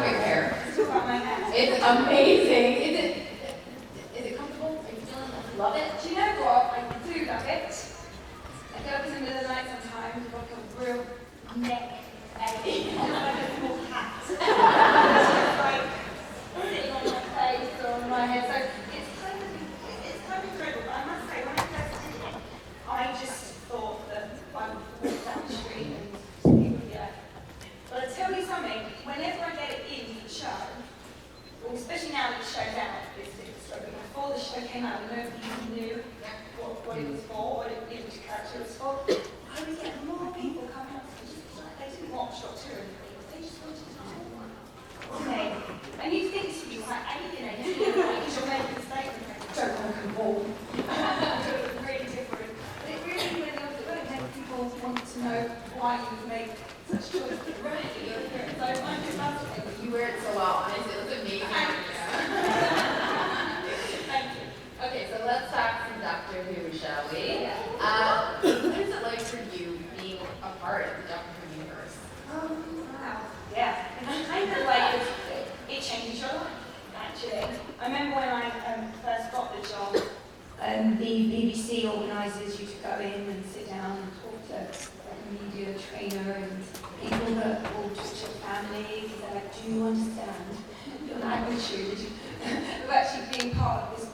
about your hair. Let's talk about my hair. It's amazing. Is it comfortable? Are you feeling it? Love it? Do you know what? I do love it. I get up in the middle of the night sometimes with like a real neck egg on like a small hat. It's just like sitting on my face or on my head. So it's kind of incredible. But I must say, when I first did it, I just thought that I would walk down the street and people would be like, but I tell you something, whenever I get it in the show, well, especially now that the show's out, before the show came out, nobody knew what it was for, what which character it was for. I would get more people coming up to me, just like they didn't watch Doctor Who, they just wanted to talk to me. And you think to you, like, alienated, because you're making a statement, don't want to conform. It's really different. But it really, when you're doing it, makes people want to know why you've made such choices. So I'm just fascinated. You wear it so well, honestly. It looks amazing. Thank you. Okay, so let's talk some Doctor Who, shall we? Yeah. What is it like for you being a part of the Doctor Who universe? Wow. Yeah. It's kind of like it changes your life, actually. I remember when I first got the job, the BBC organises you to go in and sit down and talk to a media trainer and people that will talk to your families. They're like, do you understand your magnitude of actually being part of this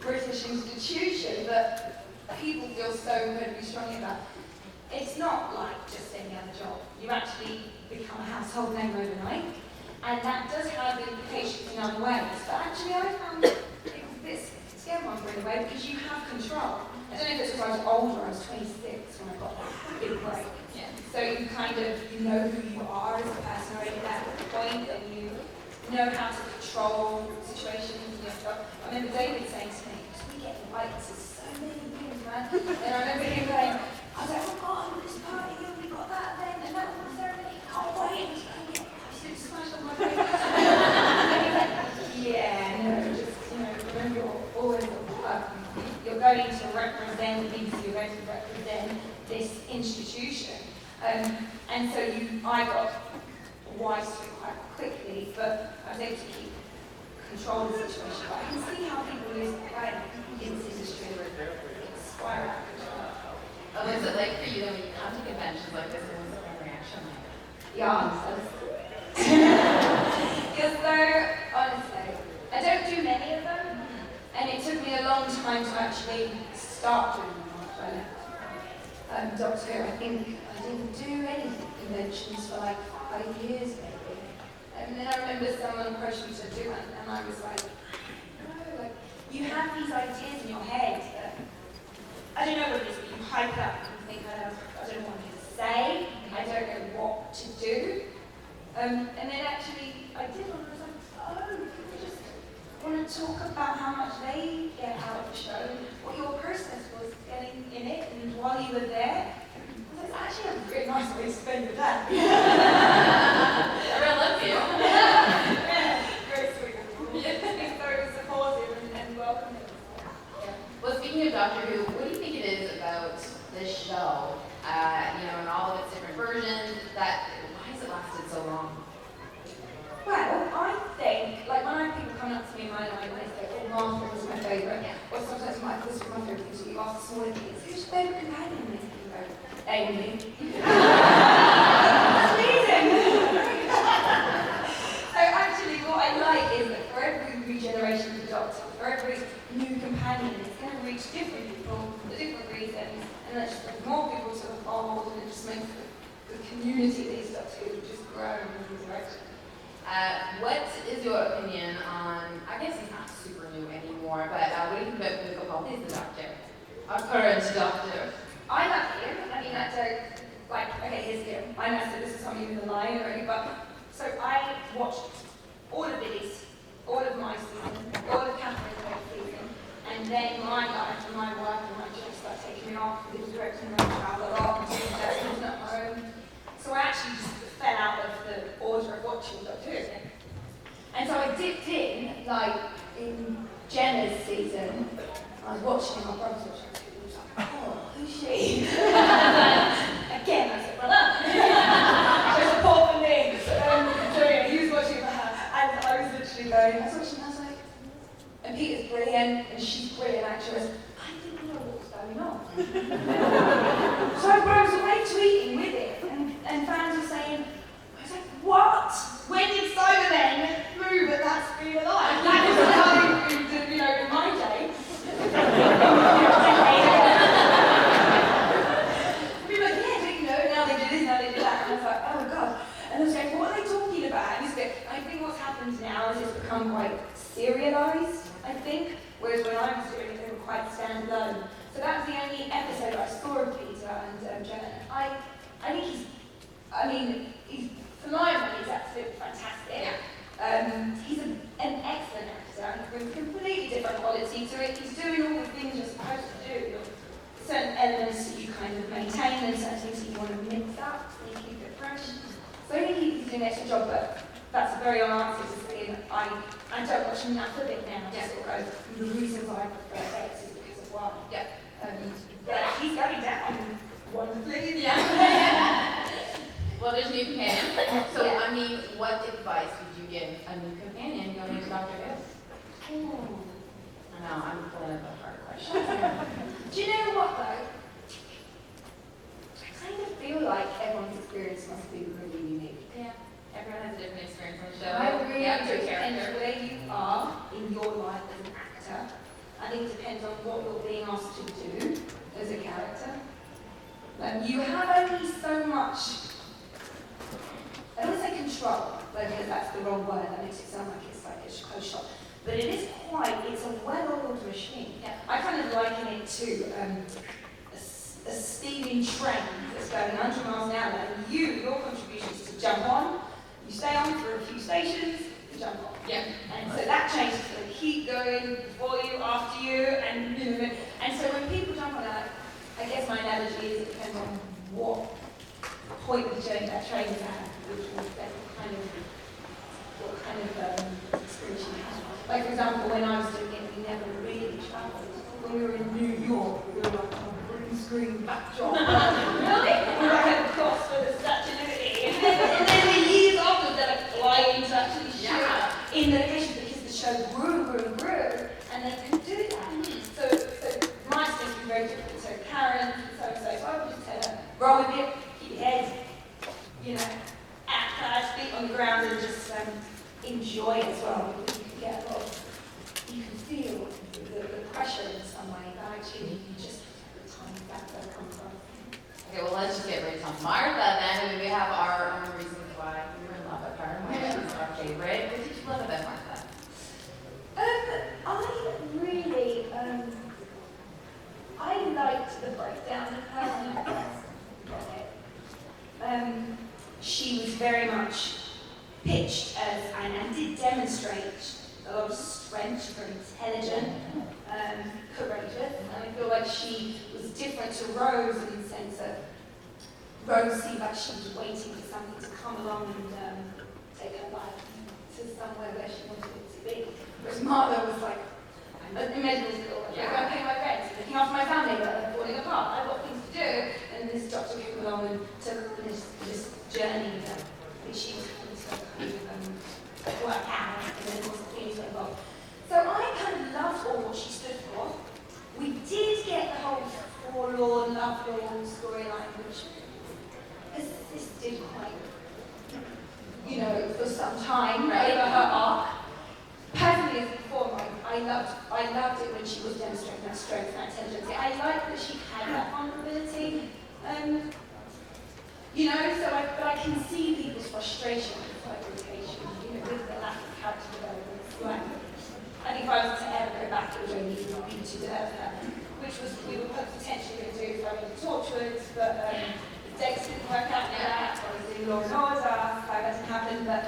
British institution that people feel so incredibly strongly about? It's not like just any other job. You actually become a household name overnight, and that does have implications in other ways. But actually, I found it was a bit scaremongering in a way because you have control. I don't know if it's because I was older. I was 26 when I got that big break. Yeah. So you kind of know who you are as a person already at that point, and you know how to control situations and your stuff. I remember David saying to me, because we get invited to so many things, man. And I remember him going, I was like, oh God, this party, we got that then, and that was ceremony, can't wait. I should smash on my face. And he's like, yeah, no, just, remember you're always at work. You're going to represent the BBC, you're going to represent this institution. And so I got wise to it quite quickly, but I was able to keep control of the situation. But I can see how people lose pride in this industry. It's spiral out of control. What's it like for you then when you come to conventions like this and what's the reaction like? Yeah, you're so, honestly, I don't do many of them, and it took me a long time to actually start doing them after I left Doctor Who. I think I didn't do any conventions for like 5 years maybe. And then I remember someone approached me to do it, and I was like, no, like, you have these ideas in your head that, I don't know what it is, but you hype it up and you think, I don't know what to say, I don't know what to do. And then actually, I did one, and I was like, oh, people just want to talk about how much they get out of the show, and what your process was getting in it, and while you were there. It's actually a really nice way to spend your day. Everyone loves you. Yeah, very sweet. It's very supportive and welcoming. Yeah. Well, speaking of Doctor Who, what do you think it is about this show, and all of its different versions, why has it lasted so long? Well, I think, like when I have people coming up to me in my life and they say, oh, Martha was my favourite, or sometimes Michael was my favourite, so you ask smaller kids, who's your favourite companion? And they go, Amy. That's amazing! So actually what I like is that for every regeneration of the Doctor, for every new companion, it's going to reach different people for different reasons, and that just brings more people to the fold, and it just makes the community of these Doctor Who just grow in this direction. What is your opinion on, I guess he's not super new anymore, but what do you think about Michael Paul is the Doctor? Our current Doctor. I love him. I mean, I don't, okay, here's him. I know I said this is something in the line already, but, so I watched all of Billy's, all of my season, all of Catherine's season, and then my life and my work and my job started taking me off, because directing and travel a lot, and doing lessons at home. So I actually just fell out of the order of watching Doctor Who. And so I dipped in, in Jenna's season. I was watching my brother's watching it. He was like, oh, who's she? Again, I said, well, she was a poor for me. So he was watching for her. actually going, I was watching, I was like, and Peter's brilliant, and she's brilliant actress. I didn't know what was going on. So I was away tweeting with it, and fans were saying, I was like, what? When did Simon then move at that speed of light? That was the time, you know, in my day. We were like, yeah, you know, now they do this, now they do that. And I was like, oh my God. And I was like, what are they talking about? And I think what's happened now is it's become quite serialised, I think. Whereas when I was doing it, they were quite standalone. So that was the only episode I saw of Peter and Jenna. I think he's, for my money, he's absolutely fantastic. Yeah. He's an excellent actor. He brings a completely different quality to it. He's doing all the things you're supposed to do. Certain elements that you kind of maintain and certain things that you want to mix up so you keep it fresh. So I think he's doing an excellent job, but that's a very unanswered to say. I don't watch enough of it now. Yeah. Sort of the reasons I prefer X is because of why. Yeah. But he's going down wonderfully. Yeah. Well, there's a new companion. So, Yeah. I mean, what advice would you give a new companion going into Dr. Who? I know, I'm pulling up a hard question. Do you know what though? I kind of feel like everyone's experience must be really unique. Yeah. Everyone has a different experience on the show. I really yeah, do. your And character. where you are in your life as an actor, I think it depends on what you're being asked to do as a character. You have only so much, I don't want to say control, because that's the wrong word, that makes it sound like it's like a close shot. But it is it's a well-oiled machine. Yeah. I kind of liken it to a steaming train that's going 100 miles an hour, and your contribution is to jump on, you stay on for a few stations, you jump on. Yeah. And so that change is going to keep going before you, after you, and so when people jump on that, I guess my analogy is it depends on what point of the journey that train is at, which will affect what kind of experience you have. Like for example, when I was doing it, we never really travelled. When we were in New York, we were like on a green screen backdrop. Really? We were like at the cross for the Statue of Liberty. And then the years after, they're like flying to actually shoot in the location because the show grew and grew and grew, and they couldn't do that. So my experience was very different. So Karen, so I would just tell her, roll with it, keep your head, act fast, feet on the ground, and just enjoy it as well. Because you can get a lot you can feel the pressure in some way, but actually you just have the time that's where it comes from. Okay, well, let's just get right to Martha then. We have our own reasons why we were in love with her. Martha is our favorite. What did you love about Martha? I liked the breakdown of her. She was very much pitched as, and did demonstrate a lot of strength. She's very intelligent, courageous, and I feel like she was different to Rose in the sense that Rose seemed like she was waiting for something to come along and take her life to somewhere where she wanted it to be. Whereas Martha was like, I'm medical school, I'm going to pay my rent, looking after my family, but they're falling apart. I've got things to do. And this doctor came along and took this journey which she was having to kind of work out, and then also things were involved. So I kind of loved all what she stood for. We did get the whole forlorn, lovelorn storyline, which persisted quite, for some time over her arc. Personally, as a performer, I loved it when she was demonstrating that strength and that intelligence. I liked that she had that vulnerability. But I can see people's frustration with fabrication, with the lack of character development. Like, I think if I was to ever go back, it would only be to develop her, which was we were potentially going to do if I went to Torchwood, but the dates didn't work out for that. I was doing Law and Order, so that didn't happen. But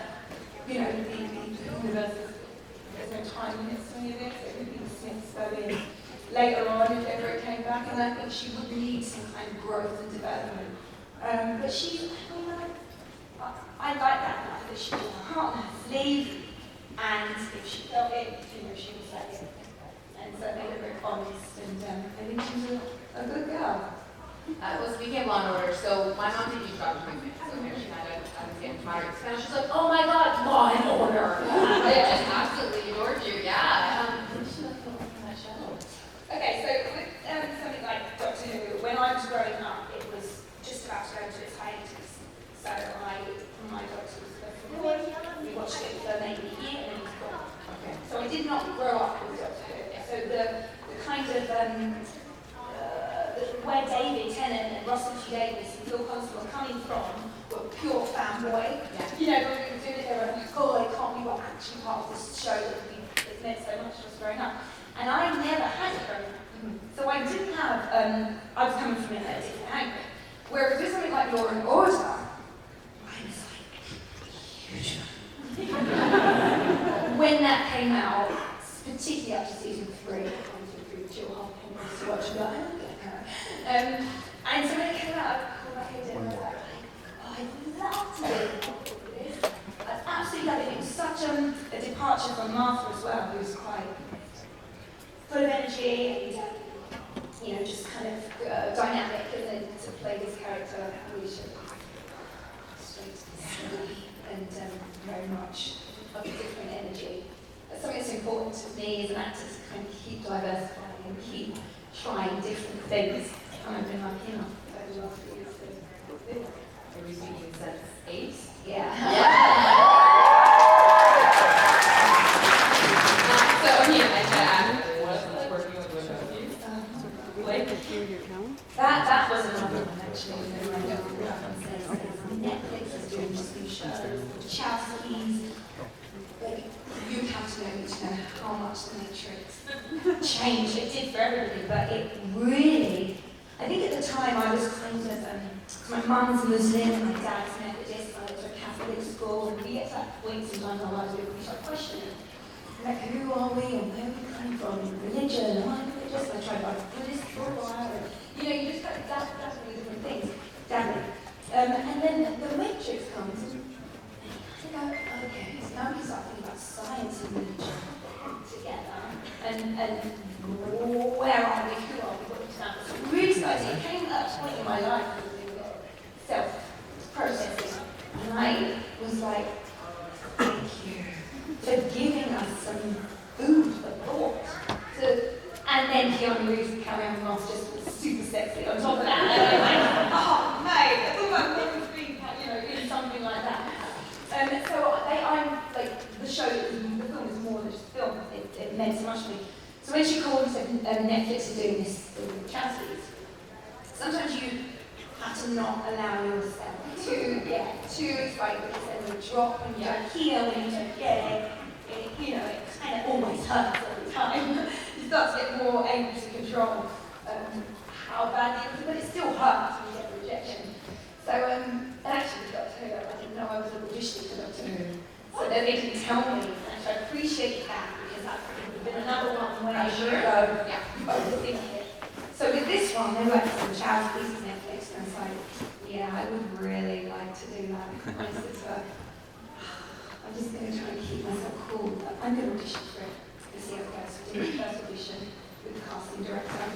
the universe is. There's no time limits to any of this. It would be Smiths go in later on if ever it came back, and I think she would need some kind of growth and development. But I like that enough that she put her heart on her sleeve, and if she felt it, she would say it. And so it made her very honest, and I think she's a good girl. Well, speaking of Law and Order, so my mom did use Dr. Who, so here she had a I was getting tired. And she's like, oh my god, Law and Order. It just happened. not grow up with Doctor Who. So the kind of where David Tennant and Russell T Davies and Phil Collins were coming from were pure fanboy. You know, when we were doing it, they were like, oh, they can't be what actually part of this show that meant so much to us growing up. And I never had it growing up. So I didn't have, I was coming from a different angle. Whereas with something like Law and Order, I was like, huge. When that came out, particularly after season 3, I went through the chill hop and to watch it, I don't get her. And so when it came out, I called my head in and I was like, oh, I'd love to do this. I absolutely love it. It was such a departure from Martha as well, who was quite full of energy and, you know, just kind of dynamic, and then to play this character, really straight and steady, and very much of a different energy. That's something that's important to me as an actor, to kind of keep diversifying and keep trying different things. And I've been lucky enough over the last few years to do that. Are you speaking since 8? Yeah. So here, I should ask, what was working with Windows? That was another one actually. Netflix is doing just these shows, Chowski's. Like, you have to know how much the Matrix changed. It did for everybody, but it really. I think at the time I was kind of, my mum's Muslim and my dad's Methodist, I went to a Catholic school, and we get to that point sometimes in our lives where we start questioning, like, who are we and where are we coming from, religion, am I religious? I tried like Buddhist for a while, and, you know, you just got definitely different things, damn it. And then the Matrix comes, and you go, okay, so now we start thinking about science and religion together, and where are we, who are we, what is that? So it really started, it came at a point in my life where we were self-processing, and I was like, thank you for giving us some food for thought. And then Keanu Reeves and Carrie Ann Moss just was super sexy on top of that. And I was like, oh, mate, I thought about Morgan Freeman, you know, in something like that. So I'm like, the film is more than just a film. It meant so much to me. So when she called and said Netflix is doing this with charities, sometimes you have to not allow yourself to excite yourself and drop when you don't heal, when you don't get it. You know, it kind of always hurts every time. You start to get more able to control how bad it is, but it still hurts when you get rejection. So, and actually, Doctor Who, I didn't know I was auditioning for Doctor Who. So they didn't tell me, and so I appreciate that, because that would have been another one where I should go, overthink it. So with this one, they went to some child pieces of Netflix, and I was like, yeah, I would really like to do that. And I said to her, I'm just going to try and keep myself cool, but I'm going to audition for it and see how it goes. So I did my first audition with the casting director,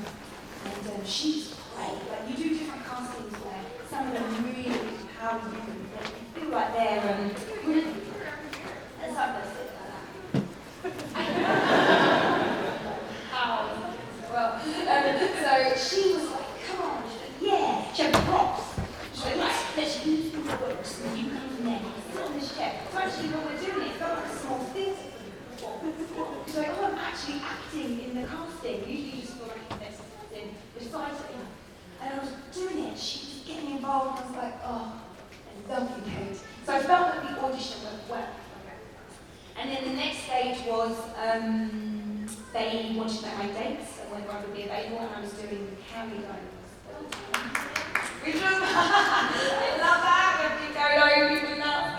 and she's great. Like, you do different castings where some of them really empower you, and you feel like they're really, and some of them sit like that. How? Well, so she was like, come on, she said, yeah, she had props. She's like, right, let's use the works, and you come from there. On this chair. So actually when we're doing it, it's not like a small theatre. She's like, oh, I'm actually acting in the casting. Usually you just feel like it's in reciting. And I was doing it, she was getting involved, and I was like, oh, I love you, Kate. So I felt that the audition went well. And then the next stage was, they wanted to know my dates and whether I would be available, and I was doing the Carrie Diaries at the time. Which was, I love that, I've been carried over even now.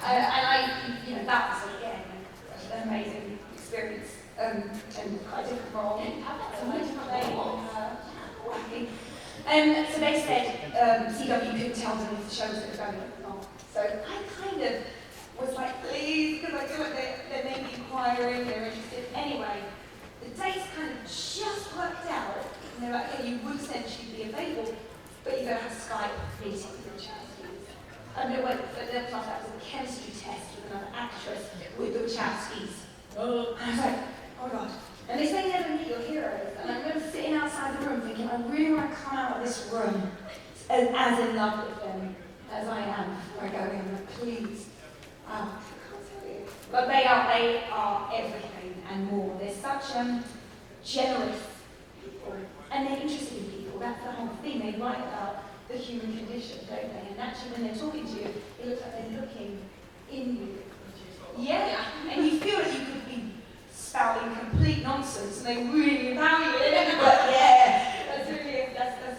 And I, you know, that was again an amazing experience, and quite a different role. So they said CW couldn't tell them if the show was going to go or not. So I kind of was like, please, because I feel like they may be inquiring, they're interested. Anyway, the dates kind of just worked out, and they're like, okay, you would essentially be available, but you're going to have a Skype meeting with the Wachowskis. And no, wait, but then plus that was a chemistry test with another actress with the Wachowskis. And I was like, oh God. And they say never meet your heroes. And I remember sitting outside the room thinking, I really want to come out of this room as in love with them as I am before I go in. Like, please. I can't tell you. But they are everything and more. They're such generous people, and they're interested in people. That's the whole thing. They write about the human condition, don't they? And actually, when they're talking to you, it looks like they're looking in you. Yeah, and you feel like you could be spouting complete nonsense, and they really value it. But yeah, that's a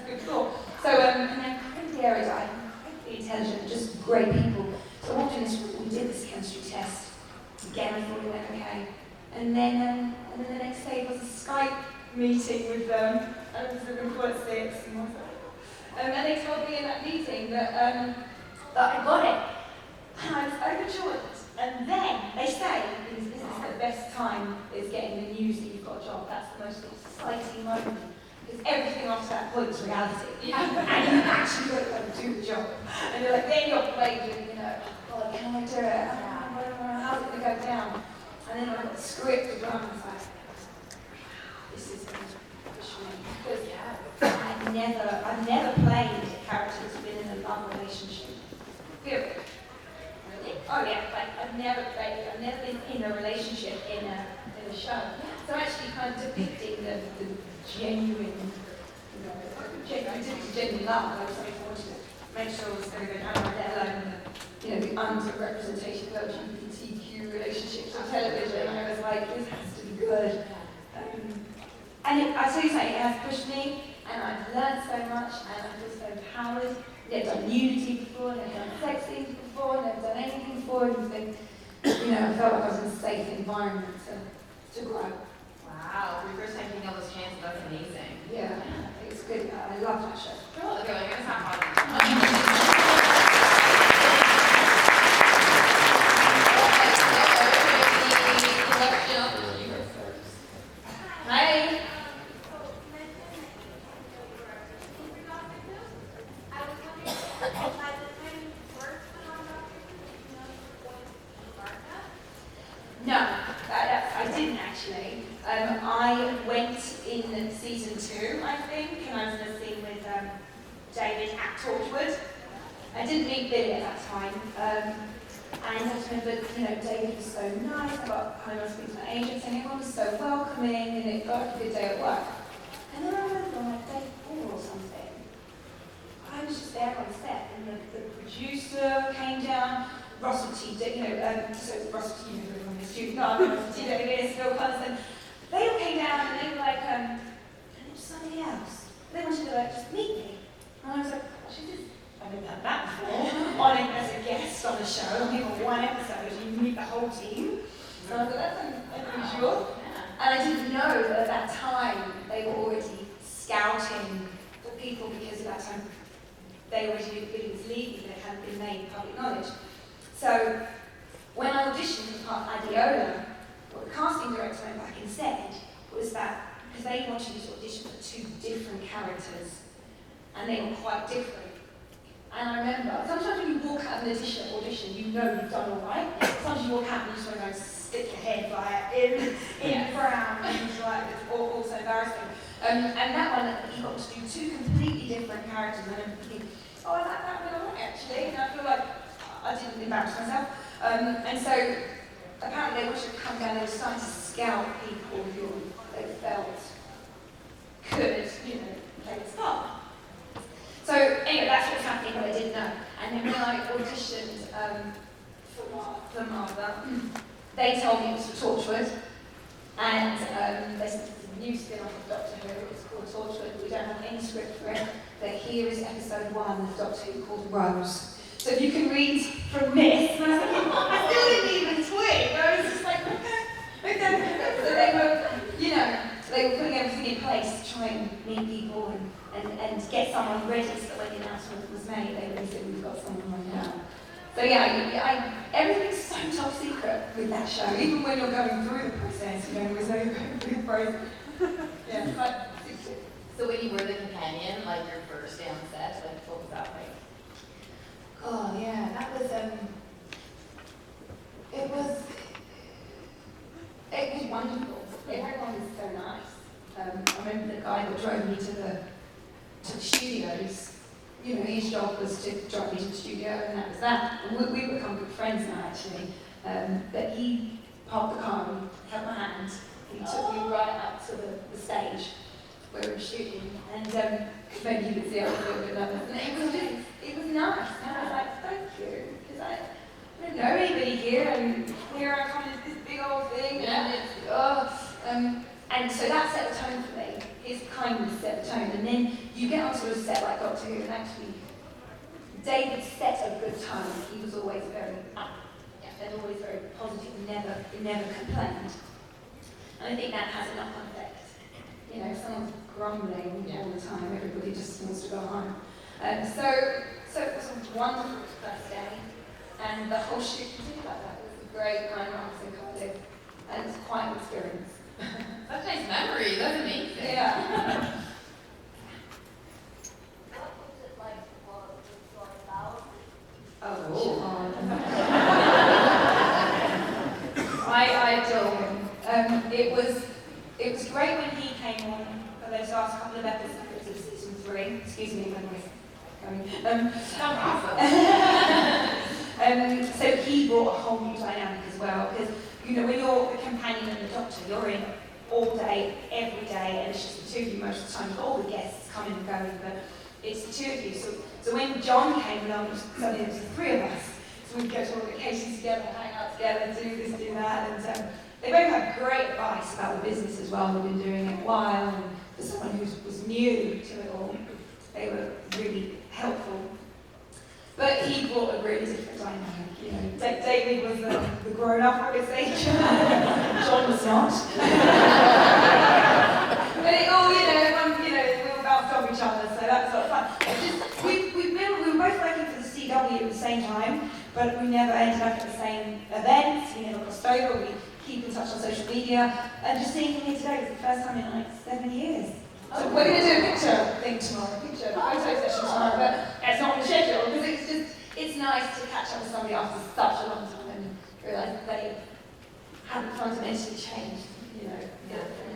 good thought. So and they're incredibly erudite, incredibly intelligent, just great people. So after this, we did this chemistry test. Again, I thought it went okay. And then the next day was a Skype meeting with them. And it was looking forward to it. And they told me in that meeting that I got it. And I was overjoyed. And then they say, this is the best time is getting the news that you've got a job. That's the most exciting moment. Because everything after that point is reality. Yeah. And you actually got to go and do the job. And you're like, then you're playing with, oh God, can I do it? How's it going to go down? And then I got the script as well, and I was like, this is going to push me. Because I've never played a character that's been in a love relationship. Period. Really? Oh yeah, I've never been in a relationship in a show. So actually kind of depicting the genuine, genuine love. I was like, I wanted to make sure I was going to go down right there, the underrepresentation of LGBTQ relationships on television. And I was like, this has to be good. And I tell you something, it has pushed me, and I've learned so much, and I feel so empowered. I've done nudity before, I've done sex scenes before, I've never done anything before, and it's been, I felt like I was in a safe environment to grow. Wow, for your first time taking all those chances, that's amazing. Yeah, it's good. I love that show. Cool, okay, well, you're gonna stop talking. Hi. No, I didn't actually. I went in season 2, I think, and I was in a scene with David at Torchwood. I didn't meet Billy at that time. And I just remember, David was so nice. I got home and speaking to my agents, and everyone was so welcoming, and it felt like a good day at work. And then I remember on like day 4 or something, I was just there on set, and the producer came down, Russell T. So Russell T. from the student garden, Russell T. Davis, Phil Collins, they all came down, and they were like, and it was somebody else. They wanted to just meet me. And I was like, I've never done that before. On it as a guest on a show, only for one episode, you meet the whole team. So I was like, that's unusual. And I didn't know that at that time they were already scouting for people because at that time they already knew Billy was leaving, they hadn't been made public knowledge. So when I auditioned for part of Adiola, what the casting director went back and said was that because they wanted me to audition for 2 different characters, and they were quite different. And I remember, sometimes when you walk out of an audition, you know you've done all right. Sometimes you walk out and you just want to go and stick your head like in the ground, and it's like, it's also embarrassing. And that one, you got to do 2 completely different characters, and I'm thinking, oh, I like that one a lot actually, and I feel like I didn't embarrass myself. And so, apparently they wanted to come down, they were starting to scout people who they felt could, play the part. So anyway, that's what's happening, but I didn't know. And then when I auditioned for Martha, they told me it was for Torchwood, and they said it's a new spin-off of Doctor Who. It's called Torchwood. We don't have any script for it, but here is episode 1 of Doctor Who called Rose. So if you can read from this, and I was like, I still didn't even twig. I was just like, okay. So they were putting everything in place to try and meet people and get someone ready so that when the announcement was made, they really said, we've got someone right now. So yeah, everything's so top secret with that show. Even when you're going through the process, there's no going through the process. Yeah, but So when you were the companion, like your first day on set, like what was that like? oh yeah, that was it was wonderful. Everyone was so nice. I remember the guy that drove me to the studios. His job was to drive me to the studio, and that was that. And we become good friends now, actually. But he parked the car and he held my hand. He took me right up to the stage where we were shooting, and maybe you could see I was a little bit nervous. And it was nice. And I was like, thank you, because I don't know anybody here, and here I come into this big old thing, and it's and so that set the tone for me. His kindness set the tone, and then you get onto a set like Doctor Who, and actually David set a good tone. He was always very up, and always very positive, never complained. And I think that has a knock-on effect. You know, if someone's grumbling all the time, everybody just wants to go home. So it was a wonderful first day, and the whole shoot continued like that. It was a great 9 months in Cardiff, and it was quite an experience. Such nice memory, that's amazing. Yeah. What was it like for your about? I adore him. It was great when he came on for those last couple of episodes of season 3. Excuse me, my voice going. So he brought a whole new dynamic as well, because you know when you're the companion and the Doctor, you're in all day, every day, and it's just the two of you most of the time. You've got all the guests coming and going, but it's the two of you. So when John came along, suddenly it was the 3 of us. So we'd go to all the vacations together, hang out together, do this, do that, and they both had great advice about the business as well. They've been doing it a while, and for someone who was new to it all, they were really helpful. But he brought a really different dynamic. You know, David was the grown-up, I would say. John was not. But it all, we all bounced off each other, so that's sort of fun. We were both working for the CW at the same time, but we never ended up at the same events. We never crossed over. We keep in touch on social media, and just seeing him here today was the first time in like 7 years. So we're going to do a picture thing tomorrow, photo session tomorrow, but it's not on the schedule because it's nice to catch up with somebody after such a long time and realise that they haven't fundamentally changed, from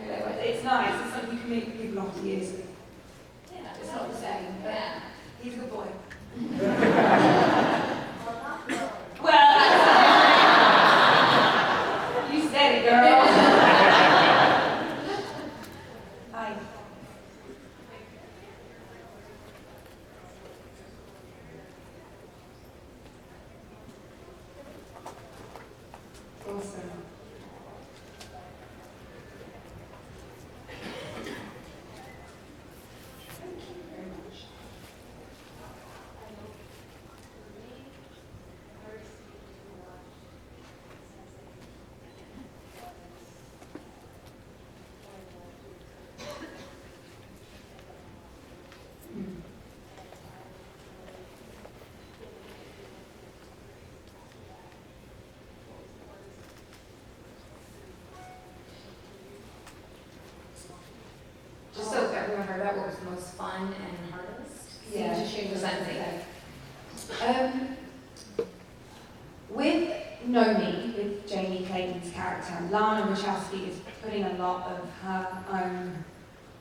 who they were. It's nice, it's something you can meet people after years and it's not the same, but he's a good boy. Well, you said it, girl. Hi. Awesome. Thank you very much. Just so everyone heard that, what was the most fun and hardest? Yeah, to shoot presenting. With Nomi, with Jamie Clayton's character, Lana Wachowski is putting a lot of her own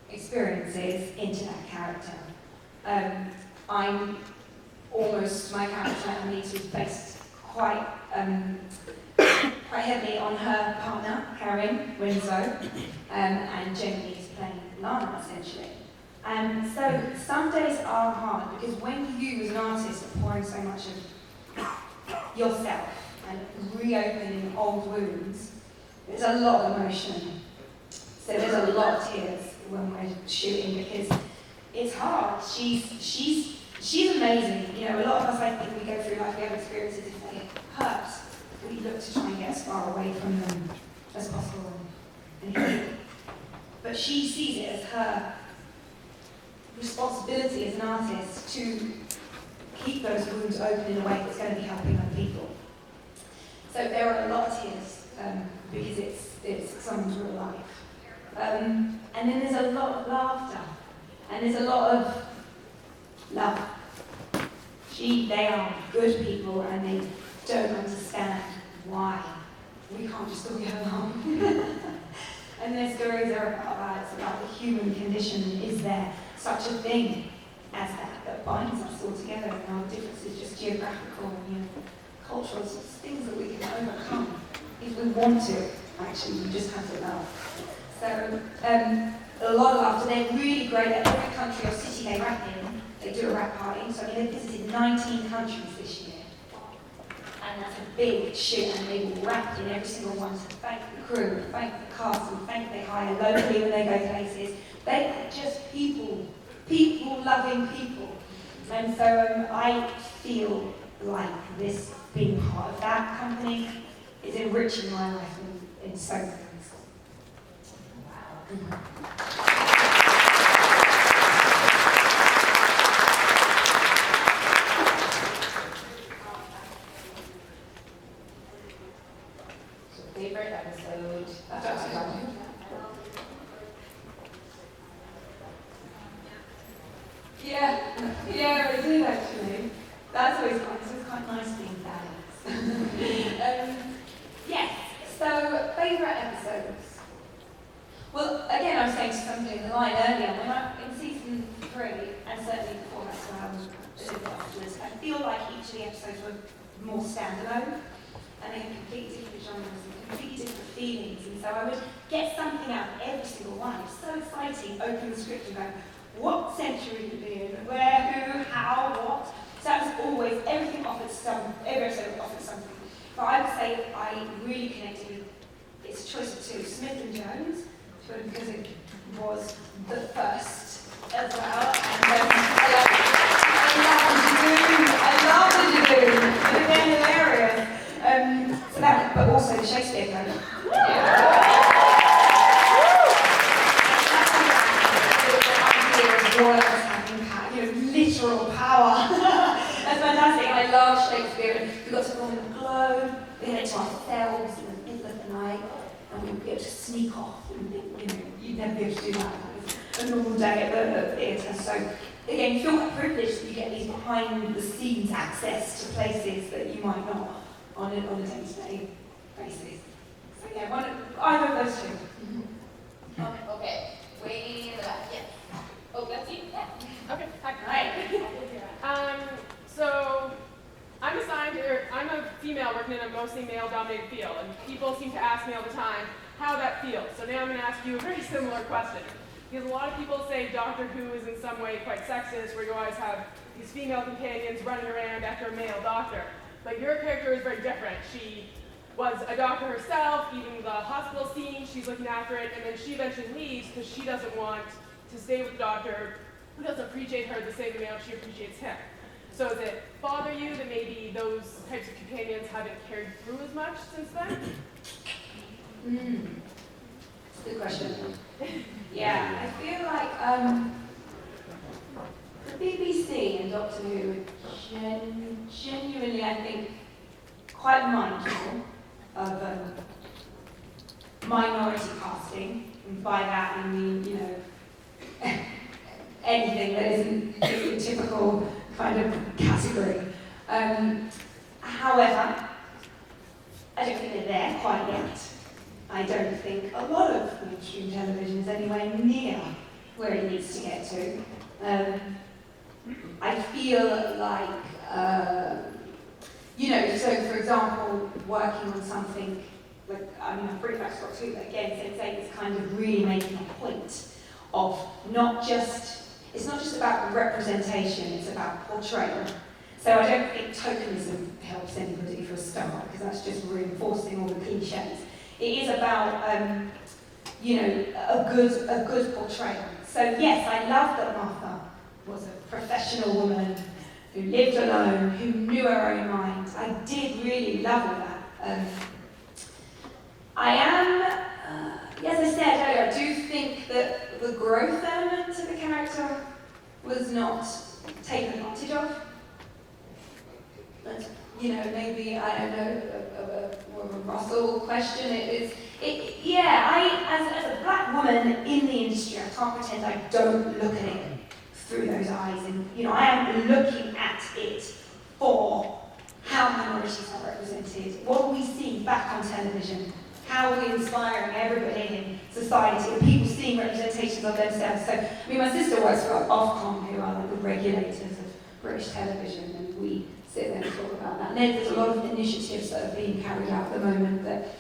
experiences into that character. My character Anita is based quite heavily on her partner, Karen Winslow, and Jamie is playing Lana essentially. And so some days are hard because when you as an artist are pouring so much of yourself and reopening old wounds, there's a lot of emotion. So there's a lot of tears when we're shooting because it's hard. She's amazing. You know, a lot of us, I think, we go through life, we have experiences, if they hurt, we look to try and get as far away from them as possible. But she sees it as her responsibility as an artist to keep those wounds open in a way that's going to be helping other people. So there are a lot of tears because it's someone's real life. And then there's a lot of laughter and there's a lot of love. They are good people and they don't understand why we can't just all get along. And their stories are about the human condition. Is there such a thing as that binds us all together? And our difference is just geographical, cultural things that we can overcome if we want to. Actually, you just have to know. So, a lot of laughter. They're really great at every country or city they rap in. They do a rap party. So, I mean, they visited 19 countries this year. And that's a big shoot, and they will rap in every single one to thank the crew, and thank the cast, and thank they hire locally when they go places. They are just people-loving people. And so I feel like this, being part of that company, is enriching my life in so many things. Wow. Favorite episode? Yeah, I did actually. That's always fun. So it's quite nice being balanced. Yes. So favourite episodes. Well, again, I was saying to somebody in the line earlier, when I'm in season 3, and certainly before that's where I was afterwards, I feel like each of the episodes were more standalone. And they have completely different genres and completely different feelings. And so I would get something out of every single one. It's so exciting, open the script and go, what century would it be in? Where, who, how, what? So that was always, every episode offered something. But I would say I really connected with, it's a choice of 2, Smith and Jones, because it was the first as well. And I love the Jadoon. And again, hilarious. So that, but also the Shakespeare code. Words having power, literal power. That's fantastic. I love Shakespeare. And we got to go on the globe. We had it to ourselves in the middle of the night, and we would be able to sneak off. And you'd never be able to do that. It was a normal day at the theatre. So again, you feel quite privileged that you get these behind-the-scenes access to places that you might not on a day-to-day basis. So yeah, either of those 2. Mm-hmm. Okay, way in the back, yes. Oh, that's you? Yeah. Okay, hi. Right. So I'm a female working in a mostly male-dominated field, and people seem to ask me all the time how that feels. So now I'm going to ask you a very similar question. Because a lot of people say Doctor Who is in some way quite sexist, where you always have these female companions running around after a male doctor. But your character is very different. She was a doctor herself, even the hospital scene, she's looking after it, and then she eventually leaves because she doesn't want to stay with the doctor who doesn't appreciate her the same amount she appreciates him. So does it bother you that maybe those types of companions haven't carried through as much since then? That's a good question. Yeah, I feel like the BBC and Doctor Who are genuinely, I think, quite mindful of minority casting. And by that I mean, anything that isn't the typical kind of category. However, I don't think they're there quite yet. I don't think a lot of mainstream television is anywhere near where it needs to get to. I feel like, so for example, working on something, I've pretty much got to, again, saying it's kind of really making a point of it's not just about representation, it's about portrayal. So I don't think tokenism helps anybody for a start, because that's just reinforcing all the cliches. It is about, a good portrayal. So yes, I love that Martha was a professional woman who lived alone, who knew her own mind. I did really love all that. I am, as I said earlier, I do think that the growth element to the character was not taken advantage of. Maybe, I don't know, more of a Russell question. As a black woman in the industry, I can't pretend I don't look at it through those eyes. And, I am looking at it for how minorities are represented, what we see back on television, how we're inspiring everybody in society, and people seeing representations of themselves. So, my sister works for Ofcom, who are the regulators of British television, and we sit there and talk about that. And there's a lot of initiatives that are being carried out at the moment that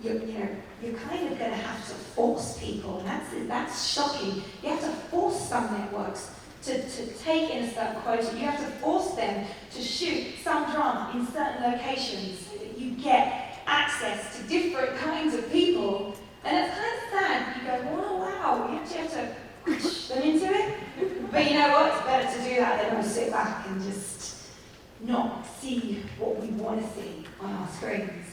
you're kind of going to have to force people, and that's shocking. You have to force some networks to take in a certain quota. You have to force them to shoot some drama in certain locations so that you get access to different kinds of people. And it's kind of sad. You go, oh wow, you actually have to push them into it. But you know what? It's better to do that than to sit back and just not see what we want to see on our screens.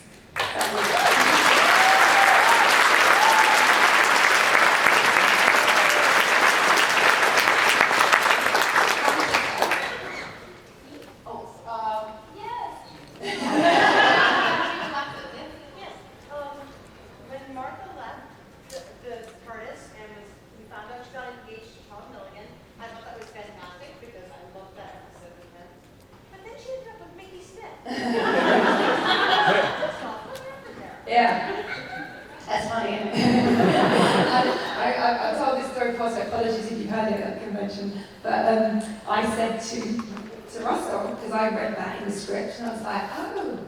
Yeah, that's funny, isn't it? I've told this story before, so apologies if you've heard it at the convention, but I said to Russell, because I read that in the script, and I was like, oh,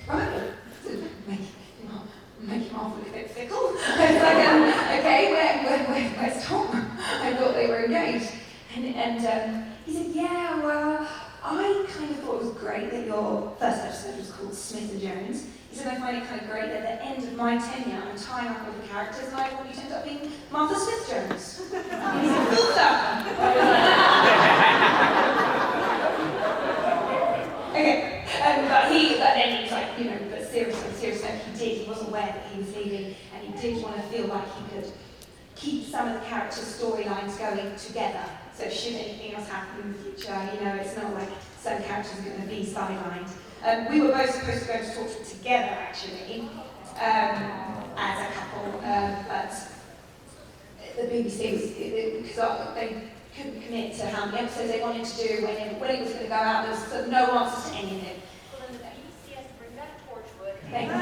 right, to make him off look a bit fickle. I was like, okay, where's Tom? I thought they were engaged. And he said, yeah, well, I kind of thought it was great that your first episode was called Smith and Jones. He said, I find it kind of great that at the end of my tenure, I'm tying up all the characters, and I want you to end up being Martha Smith Jones. And he said, cool stuff. Okay, but then he was like, but seriously, he was aware that he was leaving, and he did want to feel like he could keep some of the characters' storylines going together. So should anything else happen in the future, it's not like some characters are going to be sidelined. We were both supposed to go to talk together, actually, as a couple, but the BBC was, because they couldn't commit to how many episodes they wanted to do, when it was going to go out, there was sort of no answers to any of it. Well, then the BBC has to bring back Torchwood. Thank you.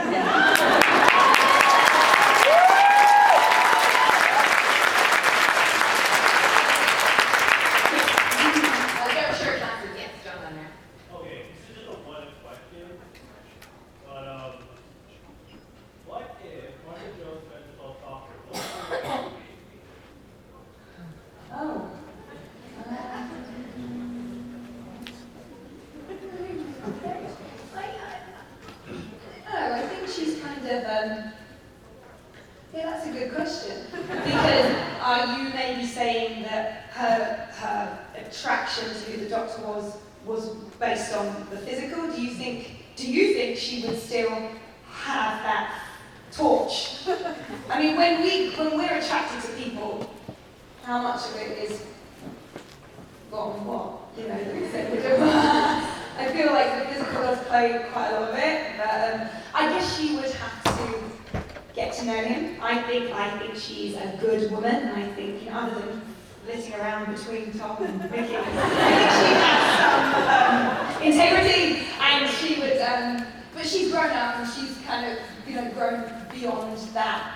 Yeah, that's a good question. Because are you maybe saying that her attraction to who the Doctor was based on the physical? Do you think she would still have that torch? I mean, when we're attracted to people, how much of it is what? I feel like the physical does play quite a lot of it, but I guess she would have to get to know him. I think she's a good woman, and I think, other than flitting around between Tom and Vicky, I think she has some integrity, and she would, but she's grown up, and she's kind of, grown beyond that.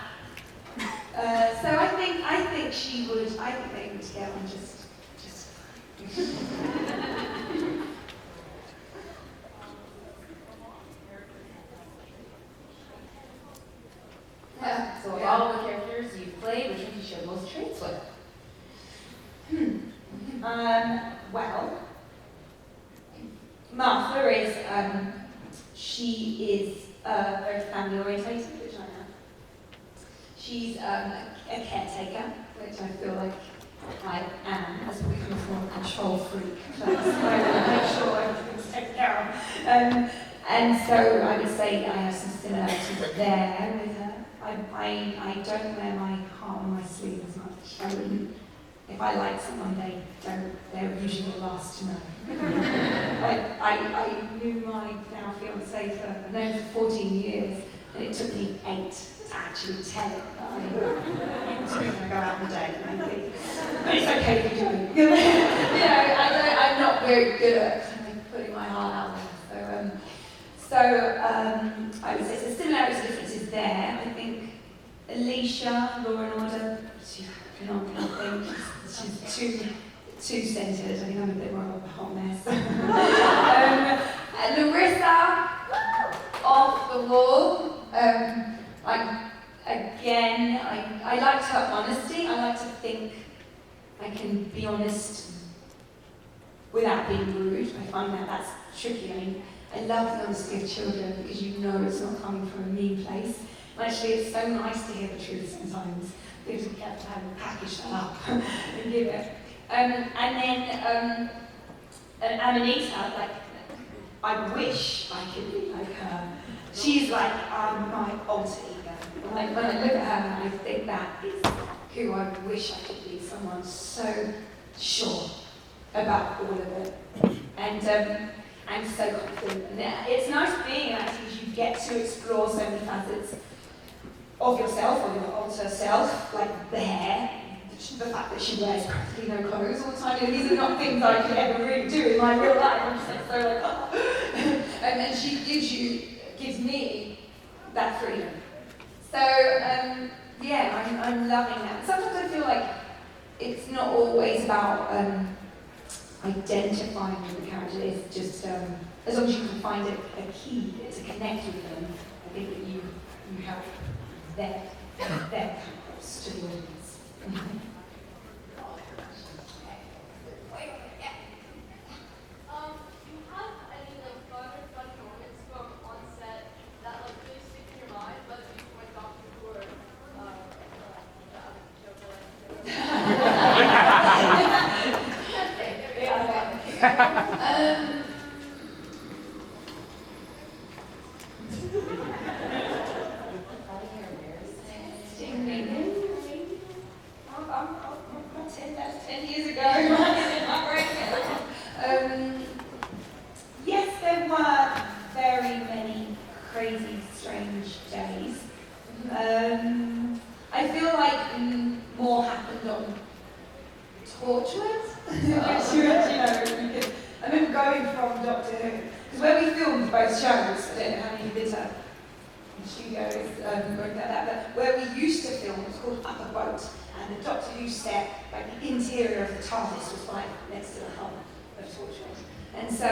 So I think she would, I think they would get on just So of all the characters you've played, which one do you share most traits with? Well, Martha is, she is very family orientated, which I am. She's a caretaker, which I feel like I am, as we become more control freak. So I want to make sure everything's taken care of. And so I would say I have some similarities there with her. I don't wear my heart on my sleeve as much. I wouldn't. If I like someone, they're usually the last to know. I knew my now fiancé I've known him for 14 years, and it took me 8 to actually tell him that I was going to go out on a date, maybe. But it's okay if you do. I'm not very good at putting my heart out there. So I would say the similarities and differences there. I think Alicia, Law and Order, she's phenomenal. I think she's too centered. I think I'm a bit more of a hot mess. And Larissa, off the wall. Again, I liked her honesty. I like to think I can be honest without being rude. I find that that's tricky. I mean, I love the honesty of children because you know it's not coming from a mean place. And actually, it's so nice to hear the truth sometimes. Because we have to package that up and give it. And then Amanita, like, I wish I could be like her. She's like my alter ego. Like when I look at her, I think that is who I wish I could be. Someone so sure about all of it, and I'm so confident. And it's nice being an actor because you get to explore so many facets of yourself or your alter self, like the hair. The fact that she wears practically no clothes all the time. You know, these are not things I could ever really do in my real life. I'm just so like, oh. And then she gives me that freedom. So, yeah, I'm loving that. Sometimes I feel like it's not always about identifying with the character. It's just, as long as you can find a key to connect with them, I think that you have their purpose to the audience. Yes, there were very many crazy, strange days. I feel like more happened on Torchwood, I remember going from Doctor Who, because where we filmed both shows, I don't know how many you've been to studios, like that, but where we used to film, it was called Up a Boat, and the Doctor Who set, like the interior of the TARDIS was right next to the hull of Torchwood. And so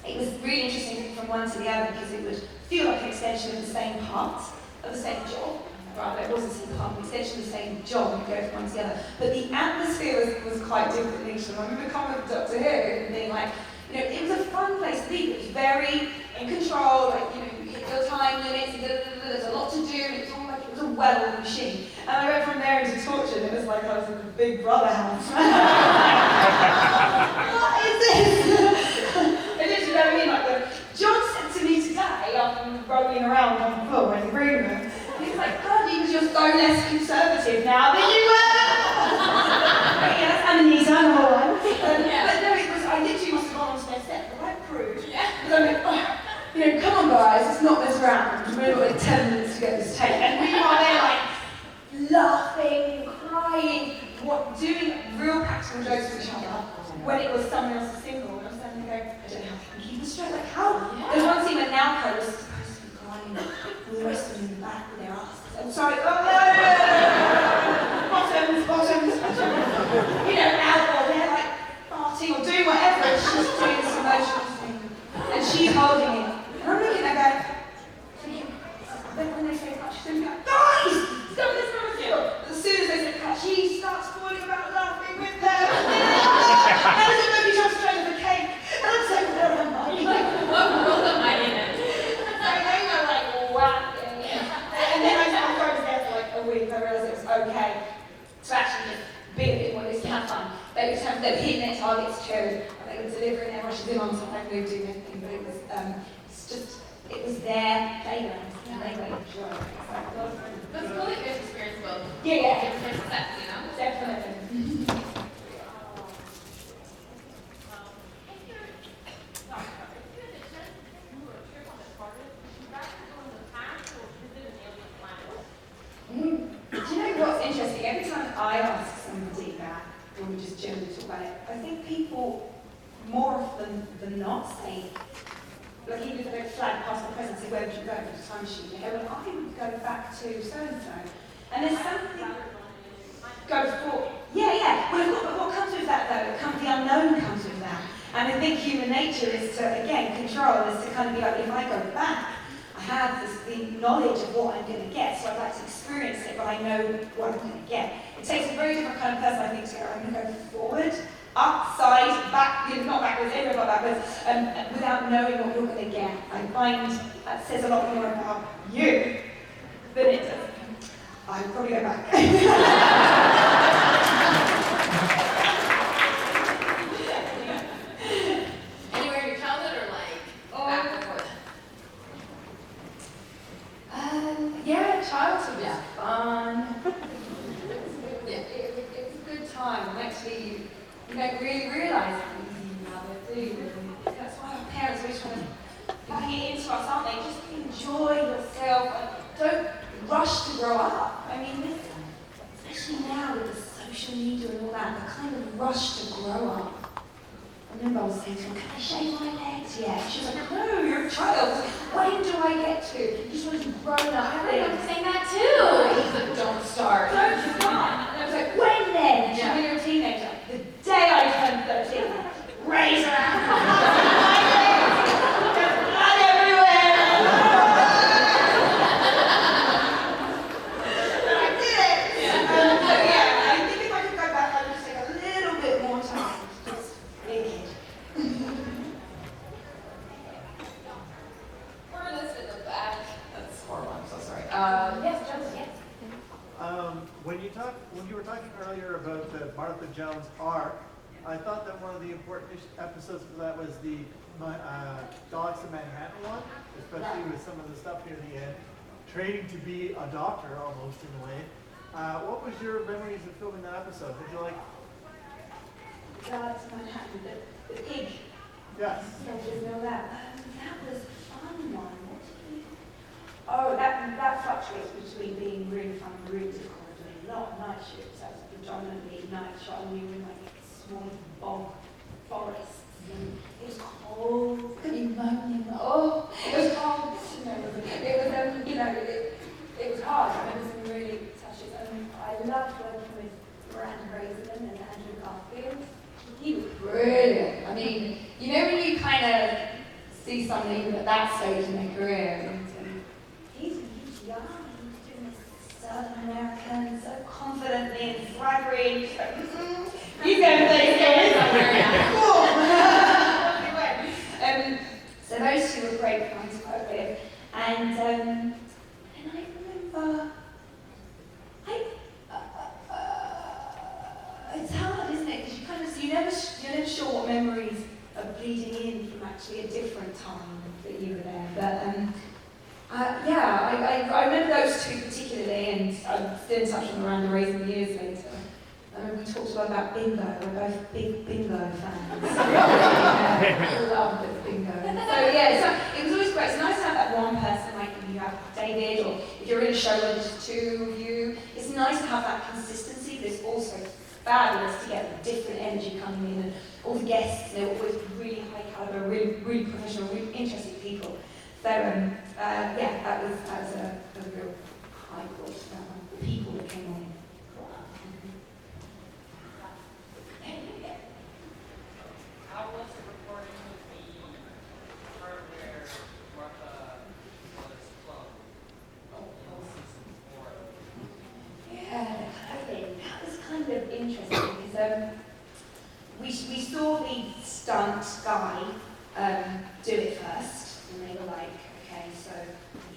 it was really interesting from one to the other because it would feel like an extension of the same part of the same job. Rather, it wasn't a part of an extension of the same job, you go from one to the other. But the atmosphere was quite different in each of them. I remember coming with Doctor Who and being like, it was a fun place to be. It was very in control, like, you hit your time limits, there's a lot to do, and it was all like, it was a well-oiled machine. And I went from there into Torture, and it was like I was in the Big Brother house. What is this? And just, you know what I mean? Like, John said to me today, after rolling around on the floor in the green room, he was like, God, you're so less conservative now than you were! Yeah, that's Amanita, number one. But no, it was, I literally must have gone onto their set, the right prude. Yeah. Because I'm like, oh, come on guys, let's not mess around. We've only got like 10 minutes to get this tape. And we were there like, laughing, crying, doing real practical jokes with each other when it was someone else's single. And I was standing there going, I don't know how I can keep them straight. Like, how? There's one scene where Nalco was supposed to be crying with the rest of them in the back with their asses. I'm sorry, oh no! Bottoms. Alcohol, they're like farting or doing whatever, and she's doing this emotional thing. And she's holding it. And I'm looking at her thinking, when they say cut, she's going to go, guys! Stop this nonsense! As soon as they say cut, she starts falling about laughing with them. And as if maybe she was trying to the cake. And I'm saying, where am I? What world am I in? So they were like whacking. And then I was there for like a week. I realised it was okay to actually just be a bit more loose and have fun. They would have them hitting their targets too, and they were delivering their rushes in on time. They were doing anything, but it was their playground, and they were enjoying it. That's a really good experience, both. Yeah. Different sets, Definitely. Do you know what's interesting? Every time I ask somebody that, or we just generally talk about it, I think people more often than not say, like even if they flag past the present, say, where would you go for the time sheet? They go, well, I would go back to so-and-so. And there's something, go for, yeah. Well, what comes with that though And I think human nature is to, again, control, is to kind of be like, if I go back, I have the knowledge of what I'm going to get, so I'd like to experience it, but I know what I'm going to get. It takes a very different kind of person, I think, to go, I'm going to go forward, up, side, back, not backwards, everywhere but backwards, without knowing what you're going to get. I find that says a lot more about you than it does. I'd probably go back. Anywhere in your childhood or back and forth? Yeah, childhood was Yeah. fun. Yeah. It was a good time. And actually, you don't really realise how easy you have it, do you? That's why our parents always try to bang it into us, aren't they? Just enjoy yourself and don't rush to grow up. I mean, listen, especially now with the social media and all that, the kind of rush to grow up. I remember I was saying to her, can I shave my legs yet? She was like, no, you're a child. When do I get to? You just want to grow up. I remember saying that too. Don't start. Don't start. And I was like, when then? Yeah. When you're a teenager. The day I turned 13, razor out. Just blood everywhere. And I did it. So yeah, I think if I could go back, I would just take a little bit more time. Just be a kid. We're listed in the back. That's horrible. I'm so sorry. Yes, Jones, yes. When you were talking earlier about the Martha Jones arc, I thought that one of the important episodes for that was the Dogs of Manhattan one, especially with some of the stuff near the end, training to be a doctor almost in a way. What was your memories of filming that episode? Did you like? Dogs of Manhattan, the pig. Yes. Soldiers and all that. That was a fun one. What did we? Oh, that fluctuates between being really fun and really difficult. Doing a lot of night shifts. That was predominantly night shot, and we were in like small bog forests. And it was cold. Could you moaning? Oh, it was cold. It was hard. I remember some really tough shifts. I loved working with Miranda Raisin and Andrew Garfield. He was brilliant. I mean, you know when you kind of see somebody even at that stage in their career, and he's young, he's doing this Southern American so confidently and swaggery, and just like, he's going to play So those two were great fun to work with, and I remember, it's hard, isn't it? Because you kind of, you're never sure what memories are bleeding in from actually a different time that you were there. But yeah, I remember those two particularly, and I'm still in touch with Miranda Raisin years later. I remember we talked a lot about bingo. We're both big bingo fans. I love the bingo. So yeah, it was always great. It's nice to have that one person, like you have David, or if you're in a show where there's two of you. It's nice to have that consistency, but it's also fabulous to get the different energy coming in, and all the guests, they're always really high caliber, really professional, really interesting people. So yeah, that was a real high point for the people that came on. How was it recording with the part where Martha was cloned in season 4? Yeah, that was kind of interesting because we saw the stunt guy do it first, and they were like, okay, so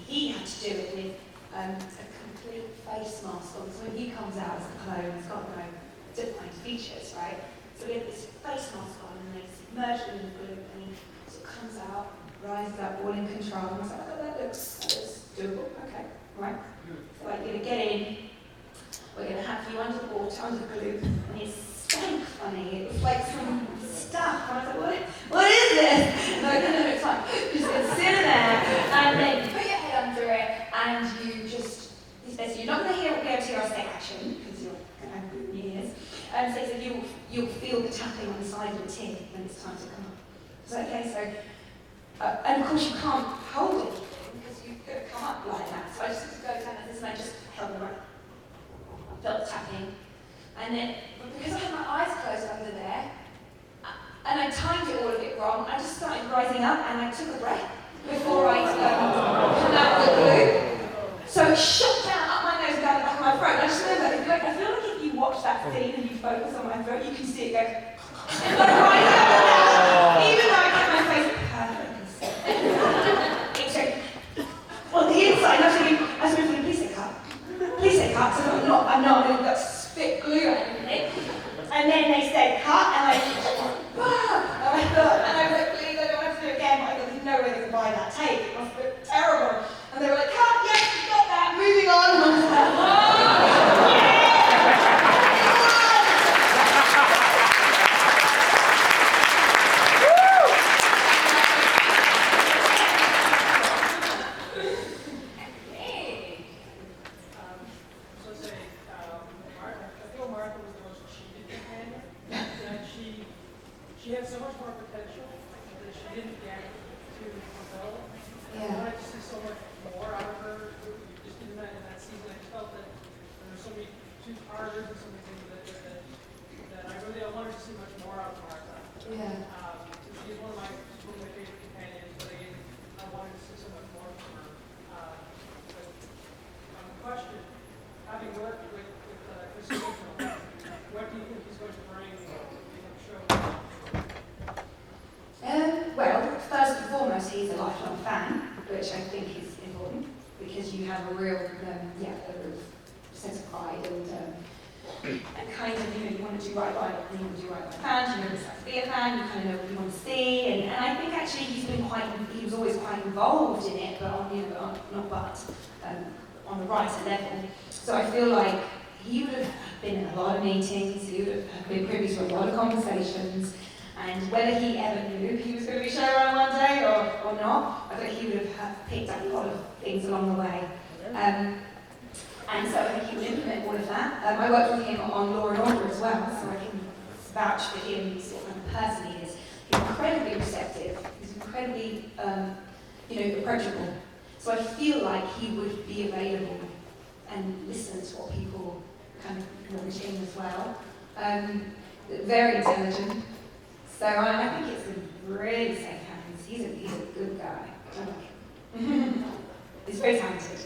he had to do it with a complete face mask on. So when he comes out as a clone, he's got no defined features, right? So we have this face mask on, and they submerge him in the glue, and he sort of comes out, rises up, all in control, and I was like, oh, that looks doable, okay, right? So like, you're going to get in, we're going to have you under the water, under the glue, and it stank funny. It was like some stuff. And I was like, what is this? And I don't know, it's like, just gonna sit in there, and then you put your head under it, and you just, you're not going to be able to hear us take action, because you're going to have good ears. And so you'll feel the tapping on the side of the tin when it's time to come up. So, okay, so, and of course you can't hold it, because you could come up like that. So I just had to go down like this, and I just held the right. Felt the tapping, and then because I had my eyes closed under there, and I timed it all rising up, and I took a breath before I come out of the glue. So it shot down up my nose and down the back of my throat. And I just remember, I feel like if you watch that scene and you focus on my throat, you can see it go. And like rising up and down, even though I kept my face perfect. Except on the inside, I was thinking, please say cut. Please say cut, so I'm not going to spit glue at anything. And then they said cut, and I thought, and I was like, please, I don't have to do it again. But I thought, there's no way they could buy that tape. It must look terrible. And they were like, cut, yes, you got that, moving on. And I was like, oh, yeah! So say, Martha, I feel Martha was the most cheated companion, that she had so much more potential that she didn't get to fulfill. I wanted to see so much more out of her, just in that season. I felt that there were so many two-parters and so many things that I wanted to see much more out of Martha. Yeah. She's one of my favorite companions, but again, I wanted to see so much more from her. But the question, having worked with Chris Whitfield, what do you think he's going to bring to the show? Well, first and foremost, he's a lifelong fan, which I think is important because you have a real, a real sense of pride and kind of, you want to do right by fans, you know what it's like to be a fan, you kind of know what you want to see, and I think actually he was always quite involved in it, but on the writer level. So I feel like he would have been in a lot of meetings, he would have been privy to a lot of conversations, and whether he ever knew he was going to be showrunner one day or not, I think he would have picked up a lot of things along the way. And so I think he would implement all of that. I worked with him on Law and Order as well, so I can vouch for him sort of person he is. He's incredibly receptive, he's incredibly approachable. So I feel like he would be available and listen to what people kind of launch in as well. Very intelligent. So I think it's in really safe hands. He's a good guy. I like him. He's very talented.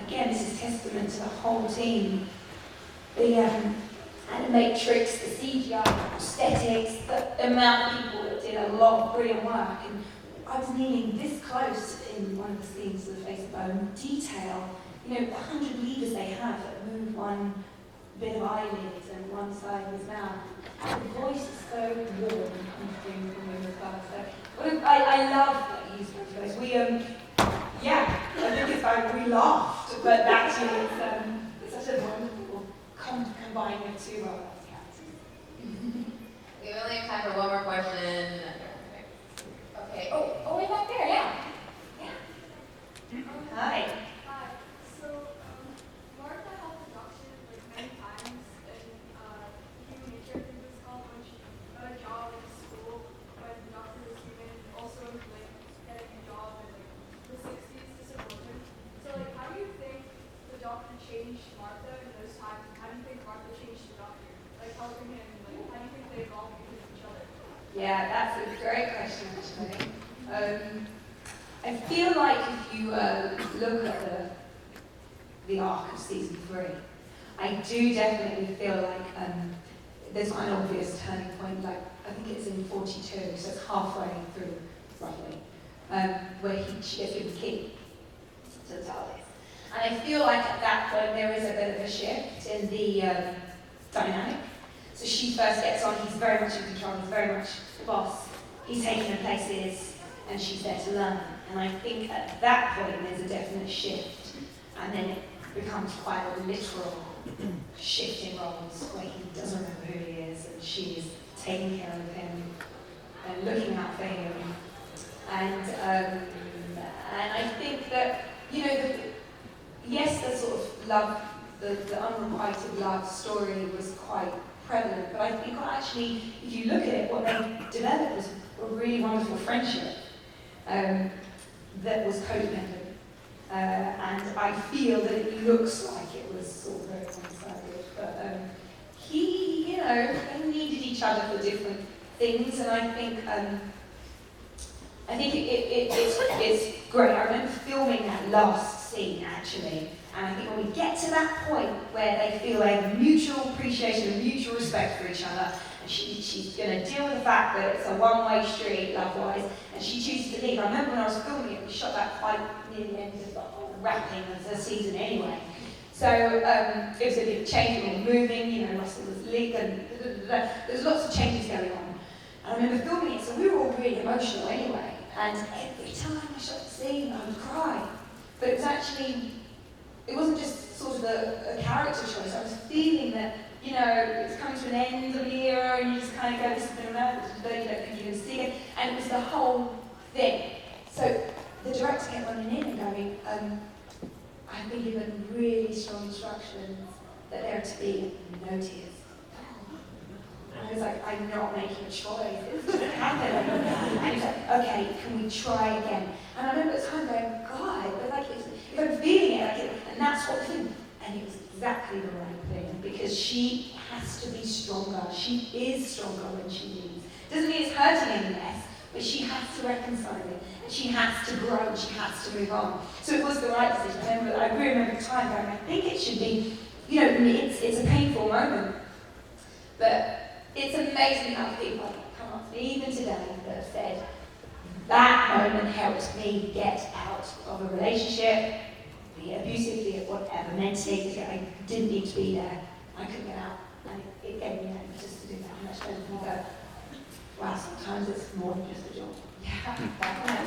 Again, this is testament to the whole team. The animatrix, the CGI, aesthetics, the amount of people that did a lot of brilliant work. And I was kneeling this close in one of the scenes of the face of bone. Detail, 100 levers they have that move one bit of eyelid and one side of his mouth. The voice is so warm and things when we were so I love that he's voice. I think it's like we laughed, but actually it's such a wonderful combining of two characters. We only have time for one more question. Okay. Oh, way back there, yeah. Hi. Hi. So, Martha had the doctor many times in human nature, I think it was called, when she got a job in school when the doctor was human, also getting a job in the 60s to support him. So how do you think the doctor changed Martha in those times? And how do you think Martha changed the doctor? I feel like if you look at the arc of season 3, I do definitely feel like there's quite an obvious turning point, like I think it's in 42, so it's halfway through, roughly, where she gets rid of the key to the TARDIS. And I feel like at that point there is a bit of a shift in the dynamic. So she first gets on, he's very much in control, he's very much the boss, he's taking her places, and she's there to learn. And I think at that point there's a definite shift, and then it becomes quite a literal shift in roles where he doesn't remember who he is, and she's taking care of him and looking out for him. And I think that, you know, yes, the sort of love, the unrequited love story was quite prevalent, but I think actually, if you look at it, what they developed was a really wonderful friendship that was codependent. And I feel that it looks like it was sort of very one-sided, but you know, they needed each other for different things, and I think it's great. I remember filming that last scene actually, and I think when we get to that point where they feel they have a mutual appreciation and mutual respect for each other, and she's going to deal with the fact that it's a one-way street, love-wise, and she chooses to leave. I remember when I was filming it, we shot that quite near the end of the whole wrapping of the season anyway. So it was a big change, we were moving, you know, Russell was leak, and there's lots of changes going on. And I remember filming it, so we were all really emotional anyway, and every time I shot the scene, I would cry. But it was actually, it wasn't just sort of a character choice, I was feeling that, you know, it's coming to an end of the era, and you just kind of go, this is going to matter, you don't think you can see it, and it was the whole thing. So the director kept running in and going, I've been given really strong instructions that there are to be no tears. And I was like, I'm not making a choice, it's just happening. And he's like, okay, can we try again? And I remember at the time going, God, but like, if I'm feeling it, like and that's what the thing. And it was exactly the right thing, because she has to be stronger. She is stronger when she leaves. Doesn't mean it's hurting any less, but she has to reconcile it, and she has to grow, and she has to move on. So it was the right decision. I really remember the time going, I think it should be, you know, it's a painful moment, but it's amazing how people come up to me, even today, that have said, that moment helped me get out of a relationship, be it abusive, be it whatever, mentally, because I didn't need to be there. I couldn't get out, and it gave me an just to do that much better than I go, wow, sometimes it's more than just a job. Yeah,